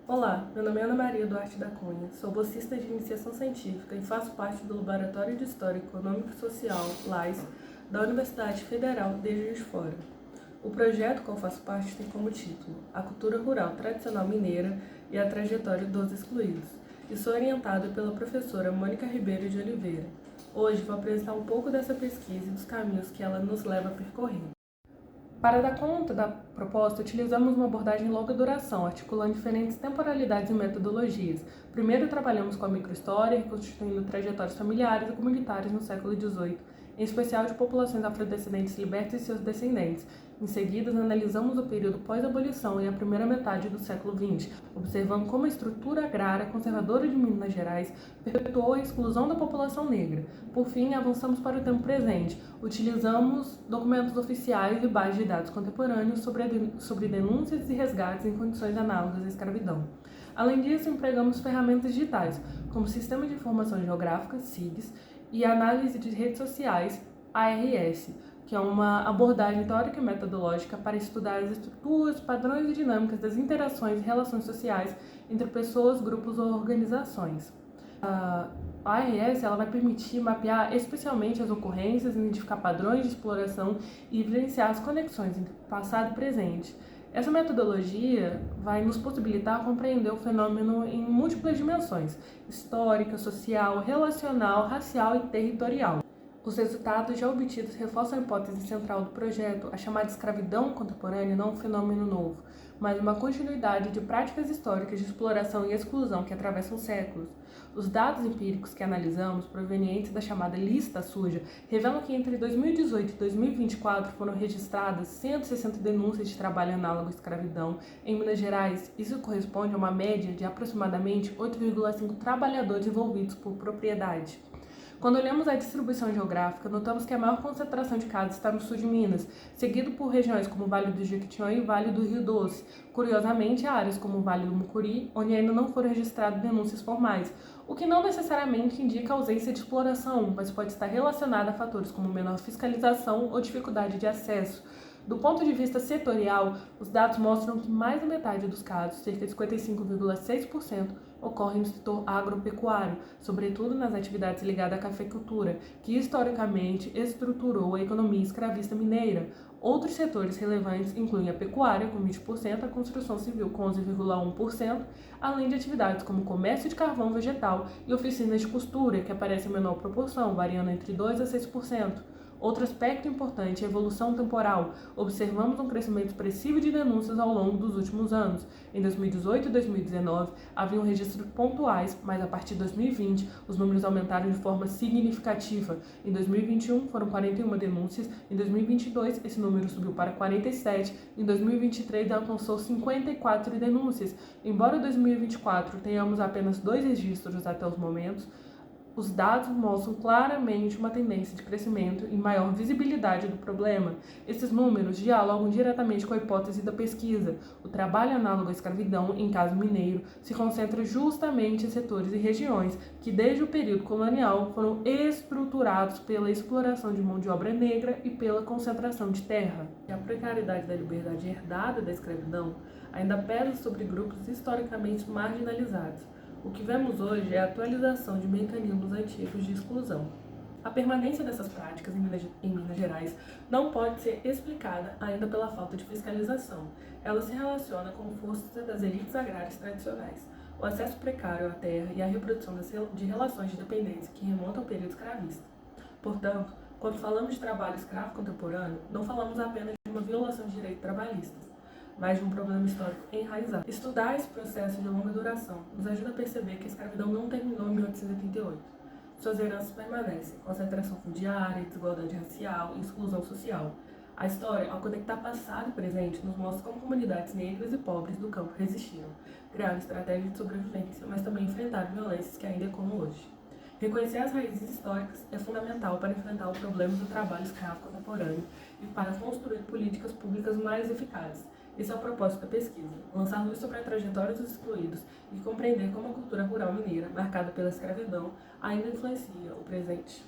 Olá, meu nome é Ana Maria Duarte da Cunha, sou bolsista de iniciação científica e faço parte do Laboratório de História Econômica e Social, LAIS, da Universidade Federal de Juiz de Fora. O projeto qual faço parte tem como título A Cultura Rural Tradicional Mineira e a Trajetória dos Excluídos, e sou orientada pela professora Mônica Ribeiro de Oliveira. Hoje vou apresentar um pouco dessa pesquisa e dos caminhos que ela nos leva a percorrer. Para dar conta da proposta, utilizamos uma abordagem longa duração, articulando diferentes temporalidades e metodologias. Primeiro, trabalhamos com a microhistória, reconstituindo trajetórias familiares e comunitárias no século XVIII, em especial de populações afrodescendentes libertas e seus descendentes. Em seguida, analisamos o período pós-abolição e a primeira metade do século XX, observando como a estrutura agrária conservadora de Minas Gerais perpetuou a exclusão da população negra. Por fim, avançamos para o tempo presente. Utilizamos documentos oficiais e bases de dados contemporâneos sobre denúncias e resgates em condições análogas à escravidão. Além disso, empregamos ferramentas digitais, como Sistema de Informação Geográfica, SIGS, e Análise de Redes Sociais, ARS, que é uma abordagem teórica e metodológica para estudar as estruturas, padrões e dinâmicas das interações e relações sociais entre pessoas, grupos ou organizações. A ARS ela vai permitir mapear especialmente as ocorrências, identificar padrões de exploração e evidenciar as conexões entre passado e presente. Essa metodologia vai nos possibilitar compreender o fenômeno em múltiplas dimensões: histórica, social, relacional, racial e territorial. Os resultados já obtidos reforçam a hipótese central do projeto, a chamada escravidão contemporânea não é um fenômeno novo, mas uma continuidade de práticas históricas de exploração e exclusão que atravessam séculos. Os dados empíricos que analisamos, provenientes da chamada lista suja, revelam que entre 2018 e 2024 foram registradas 160 denúncias de trabalho análogo à escravidão em Minas Gerais. Isso corresponde a uma média de aproximadamente 8,5 trabalhadores envolvidos por propriedade. Quando olhamos a distribuição geográfica, notamos que a maior concentração de casos está no sul de Minas, seguido por regiões como o Vale do Jequitinhonha e o Vale do Rio Doce. Curiosamente, há áreas como o Vale do Mucuri, onde ainda não foram registradas denúncias formais, o que não necessariamente indica ausência de exploração, mas pode estar relacionada a fatores como menor fiscalização ou dificuldade de acesso. Do ponto de vista setorial, os dados mostram que mais da metade dos casos, cerca de 55,6%, ocorrem no setor agropecuário, sobretudo nas atividades ligadas à cafeicultura, que historicamente estruturou a economia escravista mineira. Outros setores relevantes incluem a pecuária, com 20%, a construção civil, com 11,1%, além de atividades como comércio de carvão vegetal e oficinas de costura, que aparecem em menor proporção, variando entre 2% a 6%. Outro aspecto importante é a evolução temporal. Observamos um crescimento expressivo de denúncias ao longo dos últimos anos. Em 2018 e 2019, haviam registros pontuais, mas a partir de 2020, os números aumentaram de forma significativa. Em 2021, foram 41 denúncias. Em 2022, esse número subiu para 47. Em 2023, alcançou 54 denúncias. Embora em 2024 tenhamos apenas 2 registros até os momentos, os dados mostram claramente uma tendência de crescimento e maior visibilidade do problema. Esses números dialogam diretamente com a hipótese da pesquisa. O trabalho análogo à escravidão, em caso mineiro, se concentra justamente em setores e regiões que, desde o período colonial, foram estruturados pela exploração de mão de obra negra e pela concentração de terra. A precariedade da liberdade herdada da escravidão ainda pesa sobre grupos historicamente marginalizados. O que vemos hoje é a atualização de mecanismos antigos de exclusão. A permanência dessas práticas em Minas Gerais não pode ser explicada ainda pela falta de fiscalização. Ela se relaciona com a força das elites agrárias tradicionais, o acesso precário à terra e a reprodução de relações de dependência que remontam ao período escravista. Portanto, quando falamos de trabalho escravo contemporâneo, não falamos apenas de uma violação de direitos trabalhistas, mas de um problema histórico enraizado. Estudar esse processo de longa duração nos ajuda a perceber que a escravidão não terminou em 1888. Suas heranças permanecem: concentração fundiária, desigualdade racial e exclusão social. A história, ao conectar passado e presente, nos mostra como comunidades negras e pobres do campo resistiram, criaram estratégias de sobrevivência, mas também enfrentaram violências que ainda ecoam hoje. Reconhecer as raízes históricas é fundamental para enfrentar o problema do trabalho escravo contemporâneo e para construir políticas públicas mais eficazes. Esse é o propósito da pesquisa: lançar luz sobre a trajetória dos excluídos e compreender como a cultura rural mineira, marcada pela escravidão, ainda influencia o presente.